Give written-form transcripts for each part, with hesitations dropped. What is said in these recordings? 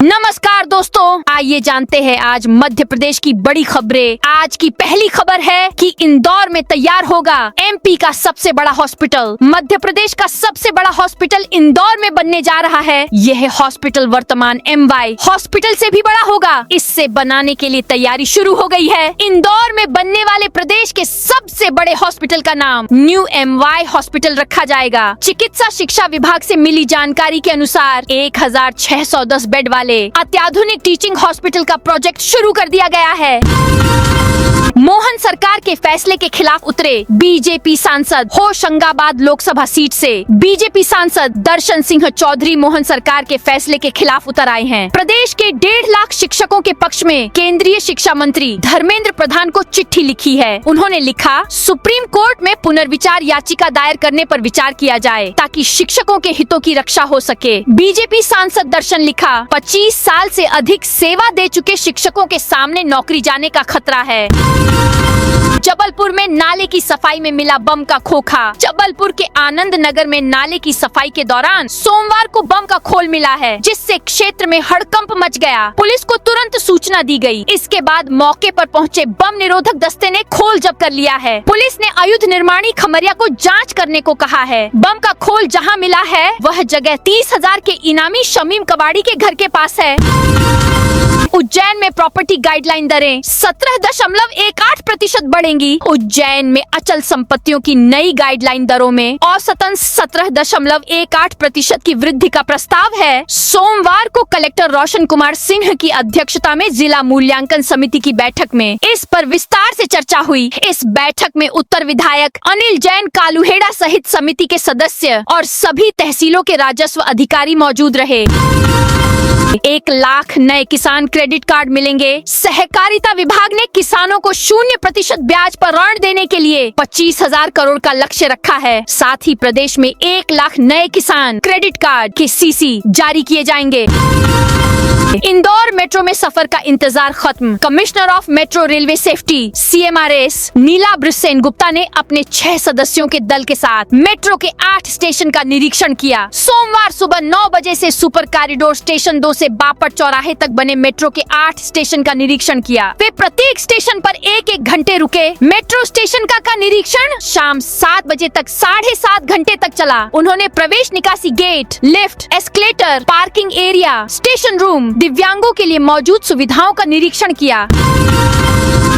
नमस्कार दोस्तों, आइए जानते हैं आज मध्य प्रदेश की बड़ी खबरें। आज की पहली खबर है कि इंदौर में तैयार होगा एमपी का सबसे बड़ा हॉस्पिटल। मध्य प्रदेश का सबसे बड़ा हॉस्पिटल इंदौर में बनने जा रहा है। यह हॉस्पिटल वर्तमान MY हॉस्पिटल से भी बड़ा होगा। इससे बनाने के लिए तैयारी शुरू हो गई है। इंदौर में बनने वाले प्रदेश के सबसे बड़े हॉस्पिटल का नाम न्यू MY हॉस्पिटल रखा जाएगा। चिकित्सा शिक्षा विभाग से मिली जानकारी के अनुसार 1610 बेड वाले अत्याधुनिक टीचिंग हॉस्पिटल का प्रोजेक्ट शुरू कर दिया गया है। मोहन सरकार के फैसले के खिलाफ उतरे बीजेपी सांसद। होशंगाबाद लोकसभा सीट से बीजेपी सांसद दर्शन सिंह चौधरी मोहन सरकार के फैसले के खिलाफ उतर आए हैं। प्रदेश के 1.5 लाख शिक्षकों के पक्ष में केंद्रीय शिक्षा मंत्री धर्मेंद्र प्रधान को चिट्ठी लिखी है। उन्होंने लिखा, सुप्रीम कोर्ट में पुनर्विचार याचिका दायर करने पर विचार किया जाए ताकि शिक्षकों के हितों की रक्षा हो सके। बीजेपी सांसद दर्शन लिखा, 25 साल से अधिक सेवा दे चुके शिक्षकों के सामने नौकरी जाने का खतरा है। जबलपुर में नाले की सफाई में मिला बम का खोखा। जबलपुर के आनंद नगर में नाले की सफाई के दौरान सोमवार को बम का खोल मिला है, जिससे क्षेत्र में हड़कंप मच गया। पुलिस को तुरंत सूचना दी गई। इसके बाद मौके पर पहुंचे बम निरोधक दस्ते ने खोल जब्त कर लिया है। पुलिस ने आयुध निर्माणी खमरिया को जांच करने को कहा है। बम का खोल जहां मिला है वह जगह 30,000 के इनामी शमीम कबाड़ी के घर के पास है। उज्जैन में प्रॉपर्टी गाइडलाइन दरें 17.18% बढ़ेंगी। उज्जैन में अचल संपत्तियों की नई गाइडलाइन दरों में औसतन 17.18% की वृद्धि का प्रस्ताव है। सोमवार को कलेक्टर रोशन कुमार सिंह की अध्यक्षता में जिला मूल्यांकन समिति की बैठक में इस पर विस्तार से चर्चा हुई। इस बैठक में उत्तर विधायक अनिल जैन कालूहेड़ा सहित समिति के सदस्य और सभी तहसीलों के राजस्व अधिकारी मौजूद रहे। 1 लाख नए किसान क्रेडिट कार्ड मिलेंगे। सहकारिता विभाग ने किसानों को 0% ब्याज पर ऋण देने के लिए 25,000 करोड़ का लक्ष्य रखा है। साथ ही प्रदेश में 1 लाख नए किसान क्रेडिट कार्ड के CC जारी किए जाएंगे। इंदौर मेट्रो में सफर का इंतजार खत्म। Commissioner of metro railway safety CMRS Nilabra Sen Gupta ने अपने 6 सदस्यों के दल के साथ मेट्रो के 8 स्टेशन का निरीक्षण किया। सोमवार सुबह 9 बजे से सुपर कॉरिडोर स्टेशन 2 से बापट चौराहे तक बने मेट्रो के 8 स्टेशन का निरीक्षण किया। वे प्रत्येक स्टेशन पर 1-1 घंटे रुके। मेट्रो स्टेशन का निरीक्षण शाम 7 बजे तक 7.5 घंटे तक चला। उन्होंने प्रवेश निकासी gate, lift, escalator, parking area, station room, दिव्यांगों के लिए मौजूद सुविधाओं का निरीक्षण किया।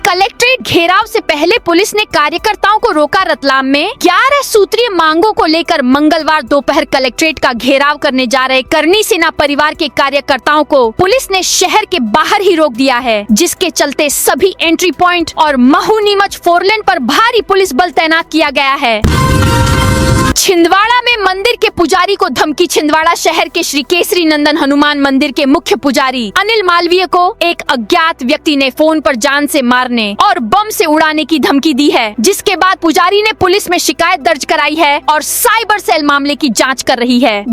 कलेक्ट्रेट घेराव से पहले पुलिस ने कार्यकर्ताओं को रोका। रतलाम में 11 सूत्रीय मांगों को लेकर मंगलवार दोपहर कलेक्ट्रेट का घेराव करने जा रहे करनी सेना परिवार के कार्यकर्ताओं को पुलिस ने शहर के बाहर ही रोक दिया है, जिसके चलते सभी एंट्री पॉइंट और महू नीमच 4 लेन पर भारी पुलिस बल तैनात किया गया है। छिंदवाड़ा में मंदिर के पुजारी को धमकी। छिंदवाड़ा शहर के श्री केसरी नंदन हनुमान मंदिर के मुख्य पुजारी अनिल मालवीय को एक अज्ञात व्यक्ति ने फोन पर जान से मारने और बम से उड़ाने की धमकी दी है, जिसके बाद पुजारी ने पुलिस में शिकायत दर्ज कराई है और साइबर सेल मामले की जांच कर रही है।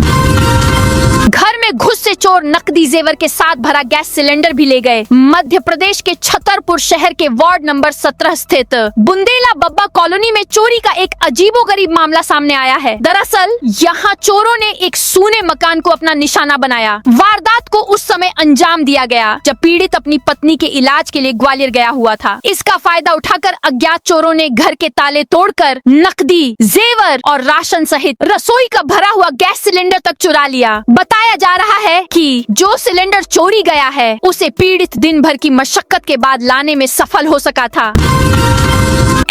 घर में घुस से चोर नकदी जेवर के साथ भरा गैस सिलेंडर भी ले गए। मध्य प्रदेश के छतरपुर शहर के वार्ड नंबर 17 स्थित बुंदेला बब्बा कॉलोनी में चोरी का एक अजीबोगरीब मामला सामने आया है। दरअसल यहाँ चोरों ने एक सूने मकान को अपना निशाना बनाया। वारदात को उस समय अंजाम दिया गया जब पीड़ित अपनी पत्नी के इलाज के लिए ग्वालियर गया हुआ था। इसका फायदा उठाकर अज्ञात चोरों ने घर के ताले तोड़कर नकदी, जेवर और राशन सहित रसोई का भरा हुआ गैस सिलेंडर तक चुरा लिया। बताया जा रहा है कि जो सिलेंडर चोरी गया है उसे पीड़ित दिन भर की मशक्कत के बाद लाने में सफल हो सका था।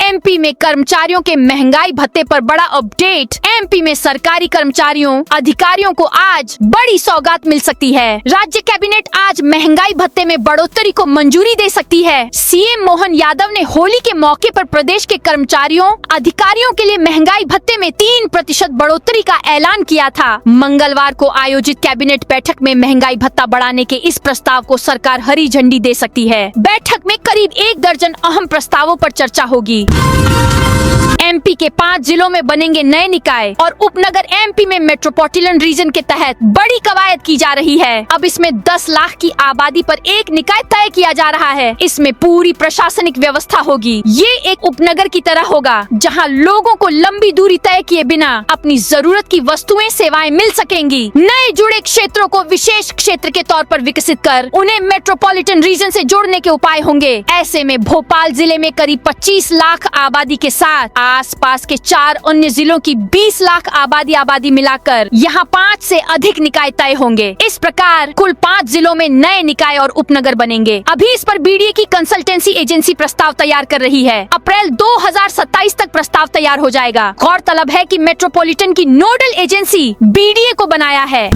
MP में कर्मचारियों के महंगाई भत्ते पर बड़ा अपडेट। MP में सरकारी कर्मचारियों, अधिकारियों को आज बड़ी सौगात मिल सकती है। राज्य कैबिनेट आज महंगाई भत्ते में बढ़ोतरी को मंजूरी दे सकती है। CM मोहन यादव ने होली के मौके पर प्रदेश के कर्मचारियों, अधिकारियों के लिए महंगाई भत्ते में 3% बढ़ोतरी का ऐलान किया था। मंगलवार को आयोजित कैबिनेट बैठक में महंगाई भत्ता बढ़ाने के इस प्रस्ताव को सरकार हरी झंडी दे सकती है। बैठक में करीब 1 दर्जन अहम प्रस्तावों पर चर्चा होगी। MP के 5 जिलों में बनेंगे नए निकाय और उपनगर। MP में मेट्रोपॉलिटन रीजन के तहत बड़ी कवायद की जा रही है। अब इसमें 10 लाख की आबादी पर एक निकाय तय किया जा रहा है। इसमें पूरी प्रशासनिक व्यवस्था होगी। ये एक उपनगर की तरह होगा जहां लोगों को लंबी दूरी तय किए बिना अपनी जरूरत की वस्तुएं सेवाएं मिल सकेंगी। नए जुड़े क्षेत्रों को विशेष क्षेत्र के तौर पर विकसित कर उन्हें मेट्रोपॉलिटन रीजन से जोड़ने के उपाय होंगे। ऐसे में भोपाल जिले में करीब 25 लाख आबादी के साथ आसपास के 4 अन्य जिलों की 20 लाख आबादी मिलाकर यहाँ 5 से अधिक निकाय तय होंगे। इस प्रकार कुल 5 जिलों में नए निकाय और उपनगर बनेंगे। अभी इस पर बीडीए की कंसल्टेंसी एजेंसी प्रस्ताव तैयार कर रही है। अप्रैल 2027 तक प्रस्ताव तैयार हो जाएगा। गौरतलब है कि मेट्रोपॉलिटन की नोडल एजेंसी बीडीए को बनाया है।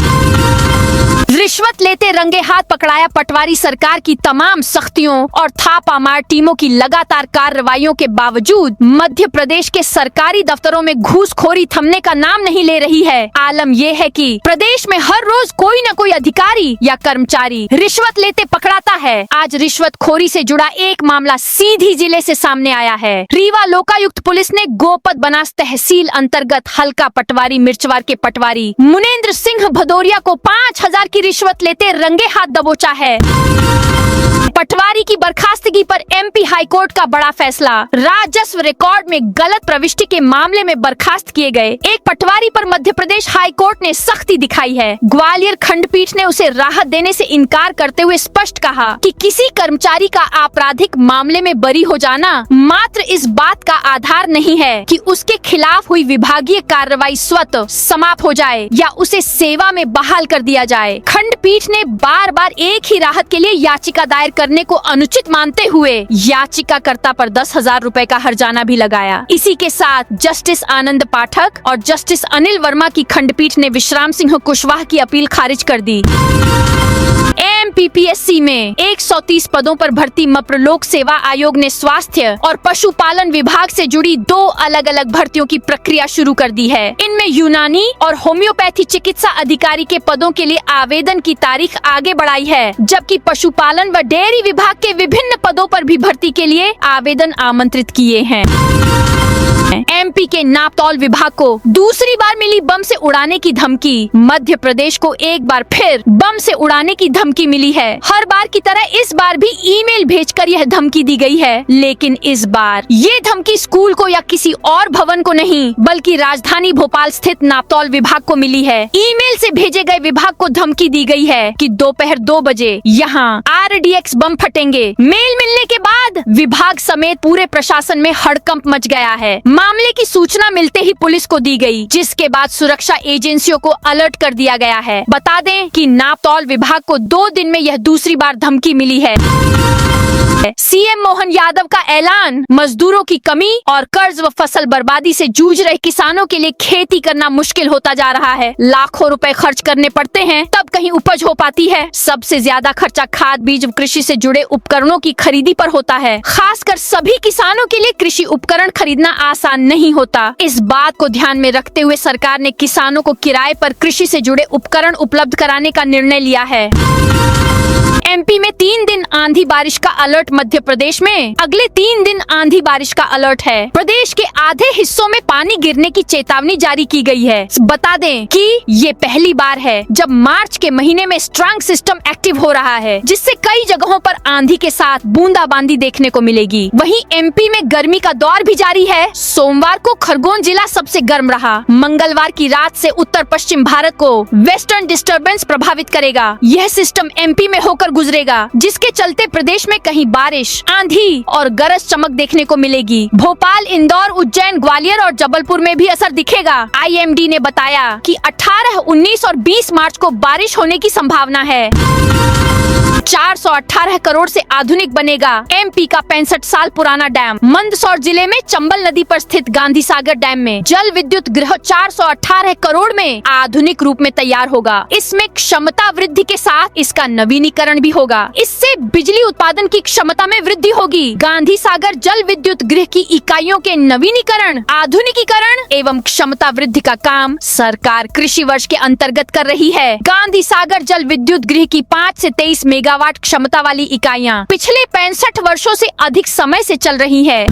रिश्वत लेते रंगे हाथ पकड़ाया पटवारी। सरकार की तमाम सख्तियों और थापा मार टीमों की लगातार कार्रवाइयों के बावजूद मध्य प्रदेश के सरकारी दफ्तरों में घूसखोरी थमने का नाम नहीं ले रही है। आलम यह है कि प्रदेश में हर रोज कोई न कोई अधिकारी या कर्मचारी रिश्वत लेते पकड़ाता है। आज रिश्वतखोरी से जुड़ा एक मामला सीधी जिले से सामने आया है। रीवा लोकायुक्त पुलिस ने गोपद बनास तहसील अंतर्गत हल्का पटवारी मिर्चवार के पटवारी मुनेंद्र सिंह भदौरिया को 5,000 की रिश्वत लेते रंगे हाथ दबोचा है। पटवारी की बर्खास्तगी पर एमपी हाईकोर्ट का बड़ा फैसला। राजस्व रिकॉर्ड में गलत प्रविष्टि के मामले में बर्खास्त किए गए एक पटवारी पर मध्य प्रदेश हाईकोर्ट ने सख्ती दिखाई है। ग्वालियर खंडपीठ ने उसे राहत देने से इनकार करते हुए स्पष्ट कहा कि किसी कर्मचारी का आपराधिक मामले में बरी हो जाना मात्र इस बात का आधार नहीं है कि उसके खिलाफ हुई विभागीय कार्रवाई स्वतः समाप्त हो जाए या उसे सेवा में बहाल कर दिया जाए। खंडपीठ ने बार बार एक ही राहत के लिए याचिका दायर करने को अनुचित मानते हुए याचिकाकर्ता पर 10,000 रुपए का हर्जाना भी लगाया। इसी के साथ जस्टिस आनंद पाठक और जस्टिस अनिल वर्मा की खंडपीठ ने विश्राम सिंह कुशवाहा की अपील खारिज कर दी। एमपीपीएससी में 130 पदों पर भर्ती मप्र लोक सेवा आयोग ने स्वास्थ्य और पशुपालन विभाग से जुड़ी 2 अलग अलग भर्तियों की प्रक्रिया शुरू कर दी है। इनमें यूनानी और होम्योपैथी चिकित्सा अधिकारी के पदों के लिए आवेदन की तारीख आगे बढ़ाई है, जबकि पशुपालन व डेयरी विभाग के विभिन्न पदों पर भी भर्ती के लिए आवेदन आमंत्रित किए हैं। एमपी के नापतौल विभाग को दूसरी बार मिली बम से उड़ाने की धमकी। मध्य प्रदेश को एक बार फिर बम से उड़ाने की धमकी मिली है। हर बार की तरह इस बार भी ईमेल भेजकर यह धमकी दी गई है, लेकिन इस बार ये धमकी स्कूल को या किसी और भवन को नहीं बल्कि राजधानी भोपाल स्थित नापतौल विभाग को मिली है। ईमेल से भेजे गए विभाग को धमकी दी गई है कि दोपहर 2 बजे यहाँ RDX बम फटेंगे। मेल मिलने के बाद विभाग समेत पूरे प्रशासन में हड़कंप मच गया है। मामले की सूचना मिलते ही पुलिस को दी गई, जिसके बाद सुरक्षा एजेंसियों को अलर्ट कर दिया गया है। बता दें कि नापतौल विभाग को 2 दिन में यह दूसरी बार धमकी मिली है। सीएम मोहन यादव का ऐलान। मजदूरों की कमी और कर्ज व फसल बर्बादी से जूझ रहे किसानों के लिए खेती करना मुश्किल होता जा रहा है। लाखों रुपए खर्च करने पड़ते हैं तब कहीं उपज हो पाती है। सबसे ज्यादा खर्चा खाद बीज व कृषि से जुड़े उपकरणों की खरीदी पर होता है। खासकर सभी किसानों के लिए कृषि उपकरण खरीदना आसान नहीं होता। इस बात को ध्यान में रखते हुए सरकार ने किसानों को किराए पर कृषि से जुड़े उपकरण उपलब्ध कराने का निर्णय लिया है। एमपी में 3 दिन आंधी बारिश का अलर्ट। मध्य प्रदेश में अगले 3 दिन आंधी बारिश का अलर्ट है। प्रदेश के आधे हिस्सों में पानी गिरने की चेतावनी जारी की गई है। बता दें कि ये पहली बार है जब मार्च के महीने में स्ट्रांग सिस्टम एक्टिव हो रहा है, जिससे कई जगहों पर आंधी के साथ बूंदाबांदी देखने को मिलेगी। वहीं एमपी में गर्मी का दौर भी जारी है। सोमवार को खरगोन जिला सबसे गर्म रहा। मंगलवार की रात से उत्तर पश्चिम भारत को वेस्टर्न डिस्टर्बेंस प्रभावित करेगा। यह सिस्टम एमपी में होकर गुजरेगा, जिसके चलते प्रदेश में कहीं बारिश, आंधी और गरज चमक देखने को मिलेगी। भोपाल, इंदौर, उज्जैन, ग्वालियर और जबलपुर में भी असर दिखेगा। आईएमडी ने बताया कि 18, 19 और 20 मार्च को बारिश होने की संभावना है। 418 करोड़ से आधुनिक बनेगा एमपी का 65 साल पुराना डैम। मंदसौर जिले में चंबल नदी पर स्थित गांधी सागर डैम में जल विद्युत गृह 418 करोड़ में आधुनिक रूप में तैयार होगा। इसमें क्षमता वृद्धि के साथ इसका नवीनीकरण भी होगा। इससे बिजली उत्पादन की क्षमता में वृद्धि होगी। गांधी सागर जल विद्युत गृह की इकाइयों के नवीनीकरण, आधुनिकीकरण एवं क्षमता वृद्धि का काम सरकार कृषि वर्ष के अंतर्गत कर रही है। गांधी सागर जल विद्युत गृह की 5 से 23 मेगावाट क्षमता वाली इकाइयां पिछले 65 वर्षों से अधिक समय से चल रही है।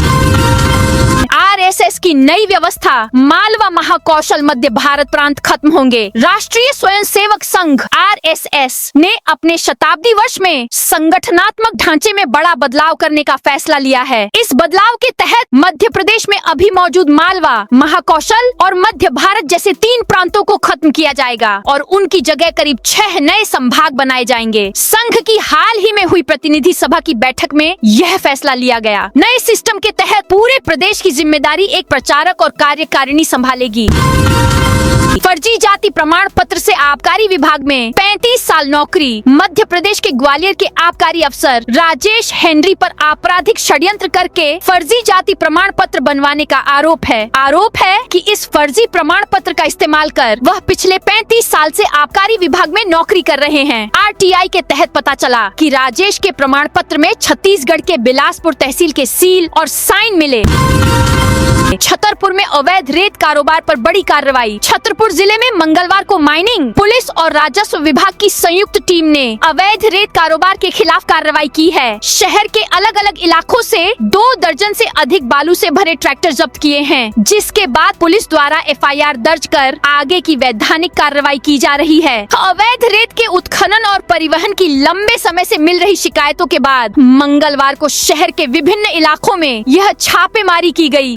आरएसएस की नई व्यवस्था, मालवा महाकौशल मध्य भारत प्रांत खत्म होंगे। राष्ट्रीय स्वयंसेवक संघ आरएसएस ने अपने शताब्दी वर्ष में संगठनात्मक ढांचे में बड़ा बदलाव करने का फैसला लिया है। इस बदलाव के तहत मध्य प्रदेश में अभी मौजूद मालवा, महाकौशल और मध्य भारत जैसे 3 प्रांतों को खत्म किया जाएगा और उनकी जगह करीब 6 नए संभाग बनाए जाएंगे। संघ की हाल ही में हुई प्रतिनिधि सभा की बैठक में यह फैसला लिया गया। नए सिस्टम के तहत पूरे प्रदेश की जिम्मेदारी एक प्रचारक और कार्यकारिणी संभालेगी। फर्जी जाति प्रमाण पत्र से आबकारी विभाग में 35 साल नौकरी। मध्य प्रदेश के ग्वालियर के आबकारी अफसर राजेश हेनरी पर आपराधिक षड्यंत्र करके फर्जी जाति प्रमाण पत्र बनवाने का आरोप है कि इस फर्जी प्रमाण पत्र का इस्तेमाल कर वह पिछले 35 साल से आबकारी विभाग में नौकरी कर रहे हैं। आरटीआई के तहत पता चला कि राजेश के प्रमाण पत्र में छत्तीसगढ़ के बिलासपुर तहसील के सील और साइन मिले। छतरपुर में अवैध रेत कारोबार पर बड़ी कार्रवाई। छतरपुर जिले में मंगलवार को माइनिंग पुलिस और राजस्व विभाग की संयुक्त टीम ने अवैध रेत कारोबार के खिलाफ कार्रवाई की है। शहर के अलग अलग इलाकों से 2 दर्जन से अधिक बालू से भरे ट्रैक्टर जब्त किए हैं, जिसके बाद पुलिस द्वारा एफआईआर दर्ज कर आगे की वैधानिक कार्रवाई की जा रही है। अवैध रेत के उत्खनन और परिवहन की लंबे समय से मिल रही शिकायतों के बाद मंगलवार को शहर के विभिन्न इलाकों में यह छापेमारी की गई।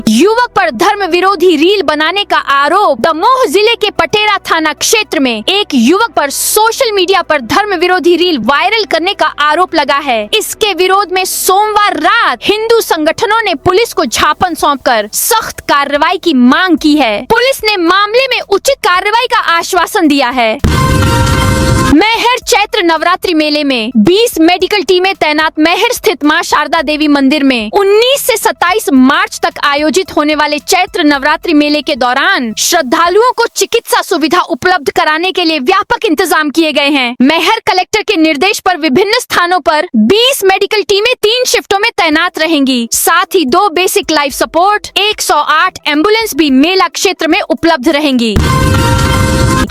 युवक पर धर्म विरोधी रील बनाने का आरोप। दमोह जिले के पटेरा थाना क्षेत्र में एक युवक पर सोशल मीडिया पर धर्म विरोधी रील वायरल करने का आरोप लगा है। इसके विरोध में सोमवार रात हिंदू संगठनों ने पुलिस को ज्ञापन सौंपकर सख्त कार्रवाई की मांग की है। पुलिस ने मामले में उचित कार्रवाई का आश्वासन दिया है। मैहर चैत्र नवरात्रि मेले में 20 मेडिकल टीमें तैनात। मैहर स्थित मां शारदा देवी मंदिर में 19 से 27 मार्च तक आयोजित होने वाले चैत्र नवरात्रि मेले के दौरान श्रद्धालुओं को चिकित्सा सुविधा उपलब्ध कराने के लिए व्यापक इंतजाम किए गए हैं। मैहर कलेक्टर के निर्देश पर विभिन्न स्थानों पर 20 मेडिकल टीमें 3 शिफ्टों में तैनात रहेंगी। साथ ही 2 बेसिक लाइफ सपोर्ट, 108 एम्बुलेंस भी मेला क्षेत्र में उपलब्ध रहेंगी।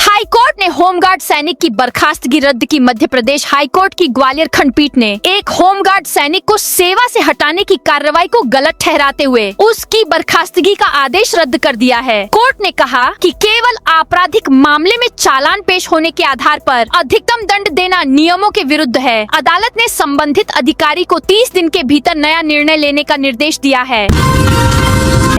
हाई कोर्ट ने होमगार्ड सैनिक की बर्खास्तगी रद्द की। मध्य प्रदेश हाई कोर्ट की ग्वालियर खंडपीठ ने एक होमगार्ड सैनिक को सेवा से हटाने की कार्रवाई को गलत ठहराते हुए उसकी बर्खास्तगी का आदेश रद्द कर दिया है। कोर्ट ने कहा कि केवल आपराधिक मामले में चालान पेश होने के आधार पर अधिकतम दंड देना नियमों के विरुद्ध है। अदालत ने संबंधित अधिकारी को 30 दिन के भीतर नया निर्णय लेने का निर्देश दिया है।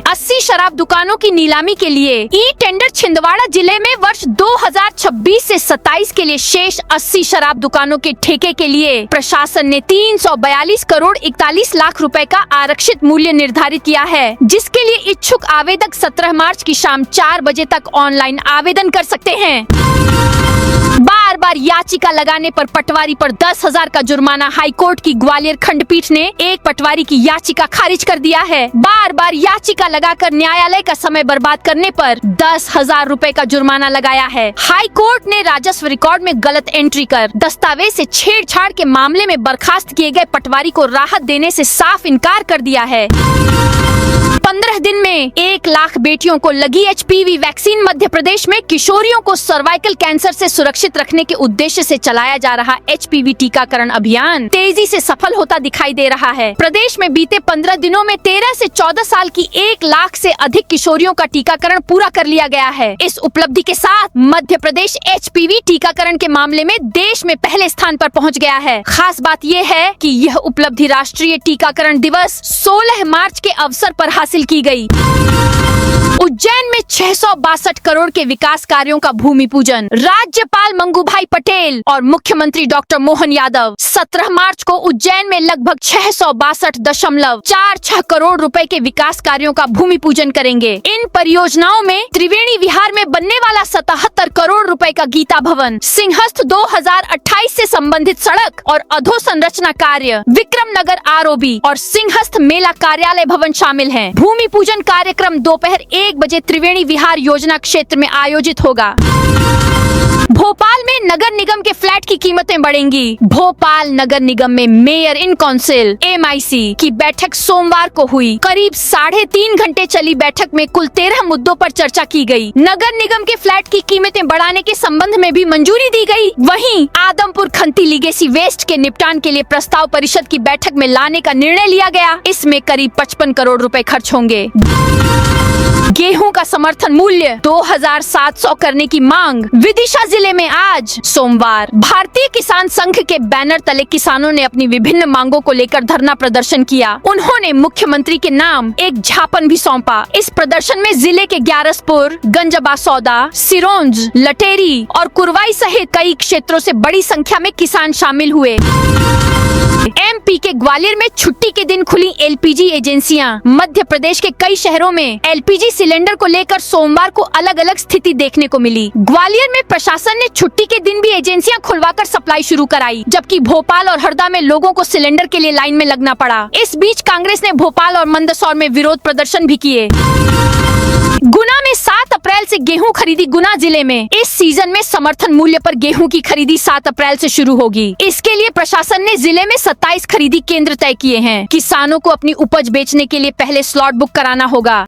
80 शराब दुकानों की नीलामी के लिए ई टेंडर। छिंदवाड़ा जिले में वर्ष 2026 से 27 के लिए शेष 80 शराब दुकानों के ठेके के लिए प्रशासन ने 342 करोड़ 41 लाख रुपए का आरक्षित मूल्य निर्धारित किया है, जिसके लिए इच्छुक आवेदक 17 मार्च की शाम 4 बजे तक ऑनलाइन आवेदन कर सकते हैं। बार बार याचिका लगाने पर पटवारी पर 10,000 का जुर्माना। हाईकोर्ट की ग्वालियर खंडपीठ ने एक पटवारी की याचिका खारिज कर दिया है। बार बार याचिका लगाकर न्यायालय का समय बर्बाद करने पर 10,000 रुपए का जुर्माना लगाया है। हाईकोर्ट ने राजस्व रिकॉर्ड में गलत एंट्री कर दस्तावेज से छेड़छाड़ के मामले में बर्खास्त किए गए पटवारी को राहत देने से साफ इनकार कर दिया है। 15 दिन में 1 लाख बेटियों को लगी एचपीवी वैक्सीन। मध्य प्रदेश में किशोरियों को सर्वाइकल कैंसर से सुरक्षित रखने के उद्देश्य से चलाया जा रहा एचपीवी टीकाकरण अभियान तेजी से सफल होता दिखाई दे रहा है। प्रदेश में बीते 15 दिनों में 13 से 14 साल की 1 लाख से अधिक किशोरियों का टीकाकरण पूरा कर लिया गया है। इस उपलब्धि के साथ मध्य प्रदेश एचपीवी टीकाकरण के मामले में देश में पहले स्थान पर पहुंच गया है। खास बात यह है कि यह उपलब्धि राष्ट्रीय टीकाकरण दिवस 16 मार्च के अवसर पर हासिल की गई। उज्जैन में 662 करोड़ के विकास कार्यों का भूमि पूजन। राज्यपाल मंगूभाई पटेल और मुख्यमंत्री डॉक्टर मोहन यादव 17 मार्च को उज्जैन में लगभग 662.46 करोड़ रुपए के विकास कार्यों का भूमि पूजन करेंगे। इन परियोजनाओं में त्रिवेणी विहार में बनने वाला 77 करोड़ रुपए का गीता भवन, सिंहस्थ 2028 से संबंधित सड़क और अधोसंरचना कार्य, विक्रम नगर आरओबी और सिंहस्थ मेला कार्यालय भवन शामिल हैं। भूमि पूजन कार्यक्रम दोपहर 1 बजे त्रिवेणी विहार योजना क्षेत्र में आयोजित होगा। भोपाल में नगर निगम के फ्लैट की कीमतें बढ़ेंगी। भोपाल नगर निगम में मेयर इन काउंसिल MIC की बैठक सोमवार को हुई। करीब 3.5 घंटे चली बैठक में कुल 13 मुद्दों पर चर्चा की गई। नगर निगम के फ्लैट की कीमतें बढ़ाने के संबंध में भी मंजूरी दी गई। वहीं आदमपुर खंती लीगेसी वेस्ट के निपटान के लिए प्रस्ताव परिषद की बैठक में लाने का निर्णय लिया गया। इसमें करीब 55 करोड़ रुपए खर्च होंगे। गेहूं का समर्थन मूल्य 2700 करने की मांग। विदिशा जिले में आज सोमवार भारतीय किसान संघ के बैनर तले किसानों ने अपनी विभिन्न मांगों को लेकर धरना प्रदर्शन किया। उन्होंने मुख्यमंत्री के नाम एक ज्ञापन भी सौंपा। इस प्रदर्शन में जिले के ग्यारसपुर, गंजबासौदा, सिरोंज, लटेरी और कुरवाई सहित कई क्षेत्रों से बड़ी संख्या में किसान शामिल हुए। MP के ग्वालियर में छुट्टी के दिन खुली LPG एजेंसियां। मध्य प्रदेश के कई शहरों में LPG सिलेंडर को लेकर सोमवार को अलग अलग स्थिति देखने को मिली। ग्वालियर में प्रशासन ने छुट्टी के दिन भी एजेंसियां खुलवाकर सप्लाई शुरू कराई, जबकि भोपाल और हरदा में लोगों को सिलेंडर के लिए लाइन में लगना पड़ा। इस बीच कांग्रेस ने भोपाल और मंदसौर में विरोध प्रदर्शन भी किए। गुना में 7 अप्रैल से गेहूं खरीदी। गुना जिले में इस सीजन में समर्थन मूल्य पर गेहूं की खरीदी 7 अप्रैल से शुरू होगी। इसके लिए प्रशासन ने जिले में 27 खरीदी केंद्र तय किए हैं। किसानों को अपनी उपज बेचने के लिए पहले स्लॉट बुक कराना होगा।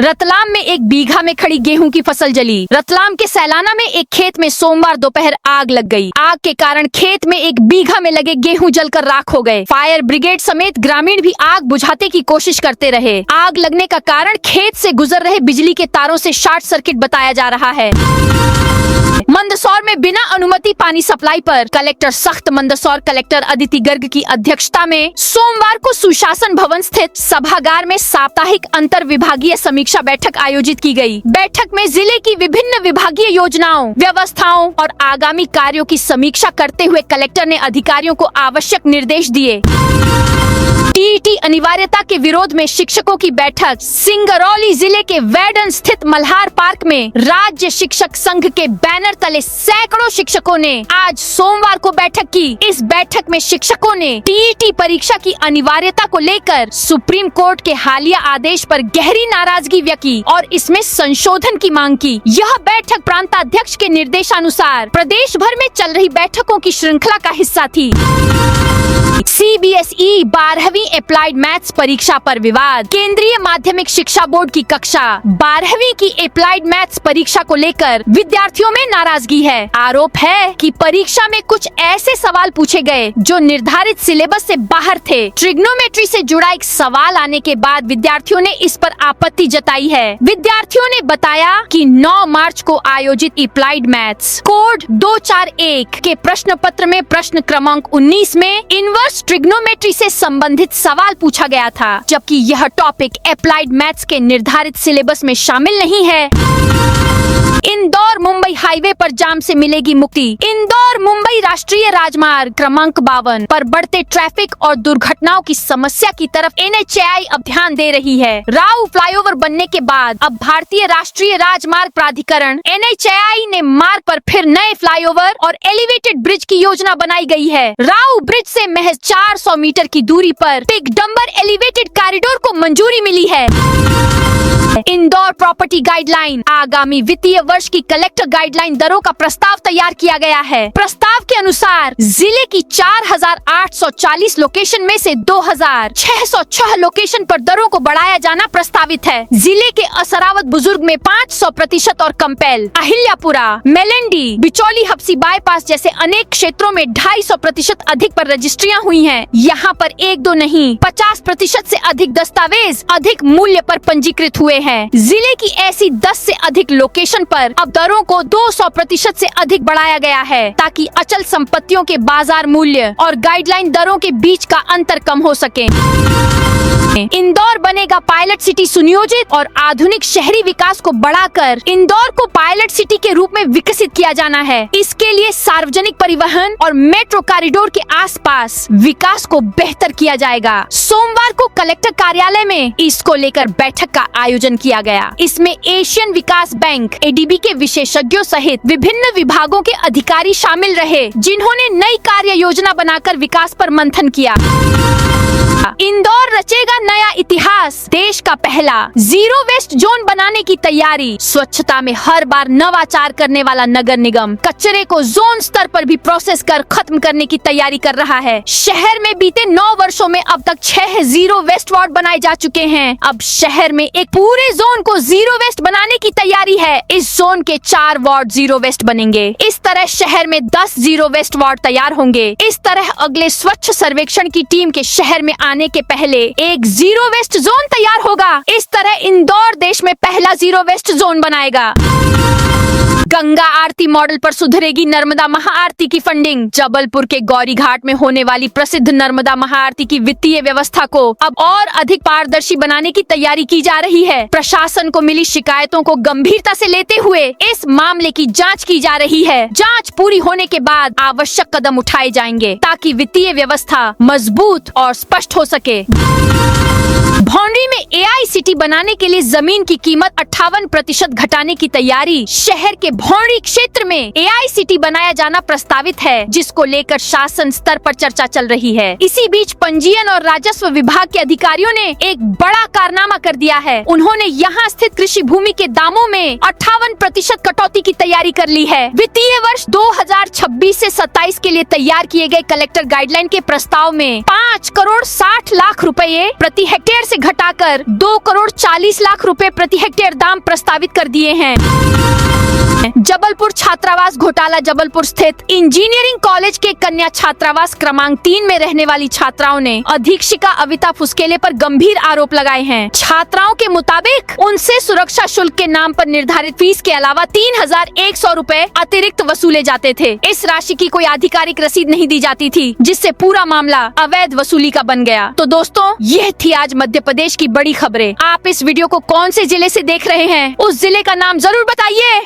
रतलाम में 1 बीघा में खड़ी गेहूं की फसल जली। रतलाम के सैलाना में एक खेत में सोमवार दोपहर आग लग गई। आग के कारण खेत में 1 बीघा में लगे गेहूं जलकर राख हो गए। फायर ब्रिगेड समेत ग्रामीण भी आग बुझाने की कोशिश करते रहे। आग लगने का कारण खेत से गुजर रहे बिजली के तारों से शॉर्ट सर्किट बताया जा रहा है। मंदसौर में बिना अनुमति पानी सप्लाई पर कलेक्टर सख्त। मंदसौर कलेक्टर अदिति गर्ग की अध्यक्षता में सोमवार को सुशासन भवन स्थित सभागार में साप्ताहिक अंतर विभागीय समीक्षा बैठक आयोजित की गई। बैठक में जिले की विभिन्न विभागीय योजनाओं, व्यवस्थाओं और आगामी कार्यों की समीक्षा करते हुए कलेक्टर ने अधिकारियों को आवश्यक निर्देश दिए। TET अनिवार्यता के विरोध में शिक्षकों की बैठक। सिंगरौली जिले के वैडन स्थित मल्हार पार्क में राज्य शिक्षक संघ के बैनर तले सैकड़ों शिक्षकों ने आज सोमवार को बैठक की। इस बैठक में शिक्षकों ने TET परीक्षा की अनिवार्यता को लेकर सुप्रीम कोर्ट के हालिया आदेश पर गहरी नाराजगी व्यक्त की और इसमें संशोधन की मांग की। यह बैठक प्रांताध्यक्ष के निर्देशानुसार प्रदेश भर में चल रही बैठकों की श्रृंखला का हिस्सा थी। CBSE 12वीं अप्लाइड मैथ्स परीक्षा पर विवाद। केंद्रीय माध्यमिक शिक्षा बोर्ड की कक्षा 12वीं की अप्लाइड मैथ्स परीक्षा को लेकर विद्यार्थियों में नाराजगी है। आरोप है कि परीक्षा में कुछ ऐसे सवाल पूछे गए जो निर्धारित सिलेबस से बाहर थे। ट्रिग्नोमेट्री से जुड़ा एक सवाल आने के बाद विद्यार्थियों ने इस पर आपत्ति जताई है। विद्यार्थियों ने बताया कि 9 मार्च को आयोजित अप्लाइड मैथ्स कोड 241 के प्रश्न पत्र में प्रश्न क्रमांक 19 में इनवर्स ट्रिग्नोमेट्री से संबंधित सवाल पूछा गया था, जबकि यह टॉपिक अप्लाइड मैथ्स के निर्धारित सिलेबस में शामिल नहीं है। इंदौर मुंबई हाईवे पर जाम से मिलेगी मुक्ति। इंदौर मुंबई राष्ट्रीय राजमार्ग क्रमांक 52 पर बढ़ते ट्रैफिक और दुर्घटनाओं की समस्या की तरफ NHAI अब ध्यान दे रही है। राउ फ्लाईओवर बनने के बाद अब भारतीय राष्ट्रीय राजमार्ग प्राधिकरण NHAI ने मार्ग पर फिर नए फ्लाईओवर और एलिवेटेड ब्रिज की योजना बनाई गई है। राउ ब्रिज से महज 400 मीटर की दूरी पर पिकडम्बर एलिवेटेड कॉरिडोर को मंजूरी मिली है। Indore property guideline. आगामी वित्तीय वर्ष की कलेक्टर गाइडलाइन दरों का प्रस्ताव तैयार किया गया है। प्रस्ताव के अनुसार जिले की 4840 लोकेशन में से 2606 लोकेशन पर दरों को बढ़ाया जाना प्रस्तावित है। जिले के असरावत बुजुर्ग में 500% और कंपेल, अहिल्यापुरा, मेलेंडी, बिचौली हप्सी बाईपास जैसे अनेक क्षेत्रों में 250% अधिक पर रजिस्ट्रियां हुई हैं। यहाँ पर 1-2 नहीं 50% से अधिक दस्तावेज अधिक मूल्य पर पंजीकृत हुए हैं। जिले की ऐसी 10 से अधिक लोकेशन पर अब दरों को 200% से अधिक बढ़ाया गया है, ताकि अचल संपत्तियों के बाजार मूल्य और गाइडलाइन दरों के बीच का अंतर कम हो सके। इंदौर बनेगा पायलट सिटी। सुनियोजित और आधुनिक शहरी विकास को बढ़ाकर इंदौर को पायलट सिटी के रूप में विकसित किया जाना है। इसके लिए सार्वजनिक परिवहन और मेट्रो कॉरिडोर के आसपास विकास को बेहतर किया जाएगा। सोमवार को कलेक्टर कार्यालय में इसको लेकर बैठक का आयोजन किया गया। इसमें एशियन विकास बैंक ADB के विशेषज्ञों सहित विभिन्न विभागों के अधिकारी शामिल रहे, जिन्होंने नई कार्य योजना बनाकर विकास पर मंथन किया। इंदौर रचेगा नया इतिहास, देश का पहला जीरो वेस्ट जोन बनाने की तैयारी। स्वच्छता में हर बार नवाचार करने वाला नगर निगम कचरे को जोन स्तर पर भी प्रोसेस कर खत्म करने की तैयारी कर रहा है। शहर में बीते 9 वर्षों में अब तक 6 जीरो वेस्ट वार्ड बनाए जा चुके हैं। अब शहर में एक पूरे जोन को जीरो वेस्ट बनाने की तैयारी है। इस जोन के 4 वार्ड जीरो वेस्ट बनेंगे। इस तरह शहर में 10 जीरो वेस्ट वार्ड तैयार होंगे। इस तरह अगले स्वच्छ सर्वेक्षण की टीम के शहर में आने के पहले एक जीरो वेस्ट जोन तैयार होगा। इस तरह इंदौर देश में पहला जीरो वेस्ट जोन बनाएगा। गंगा आरती मॉडल पर सुधरेगी नर्मदा महाआरती की फंडिंग। जबलपुर के गौरी घाट में होने वाली प्रसिद्ध नर्मदा महाआरती की वित्तीय व्यवस्था को अब और अधिक पारदर्शी बनाने की तैयारी की जा रही है। प्रशासन को मिली शिकायतों को गंभीरता से लेते हुए इस मामले की जांच की जा रही है। जांच पूरी होने के बाद आवश्यक कदम उठाए जाएंगे ताकि वित्तीय व्यवस्था मजबूत और स्पष्ट हो सके। भौंडरी में AI सिटी बनाने के लिए जमीन की कीमत 58% घटाने की तैयारी। शहर के भौंडरी क्षेत्र में AI सिटी बनाया जाना प्रस्तावित है, जिसको लेकर शासन स्तर पर चर्चा चल रही है। इसी बीच पंजीयन और राजस्व विभाग के अधिकारियों ने एक बड़ा कारनामा कर दिया है। उन्होंने यहाँ स्थित कृषि भूमि के दामों में 58% कटौती की तैयारी कर ली है। वित्तीय वर्ष 2026 से 27 के लिए तैयार किए गए कलेक्टर गाइडलाइन के प्रस्ताव में 5 करोड़ 60 लाख रुपए प्रति हेक्टेयर से घटाकर 2 करोड़ 40 लाख रुपए प्रति हेक्टेयर दाम प्रस्तावित कर दिए हैं। जबलपुर छात्रावास घोटाला। जबलपुर स्थित इंजीनियरिंग कॉलेज के कन्या छात्रावास क्रमांक 3 में रहने वाली छात्राओं ने अधीक्षिका अविता फुस्केले पर गंभीर आरोप लगाए हैं। छात्राओं के मुताबिक उनसे सुरक्षा शुल्क के नाम पर निर्धारित फीस के अलावा 3100 रुपए अतिरिक्त वसूले जाते थे। इस राशि की कोई आधिकारिक रसीद नहीं दी जाती थी, जिससे पूरा मामला अवैध वसूली का बन गया। तो दोस्तों, यह थी आज मध्य प्रदेश की बड़ी खबरें। आप इस वीडियो को कौन से जिले से देख रहे हैं, उस जिले का नाम जरूर बताइए।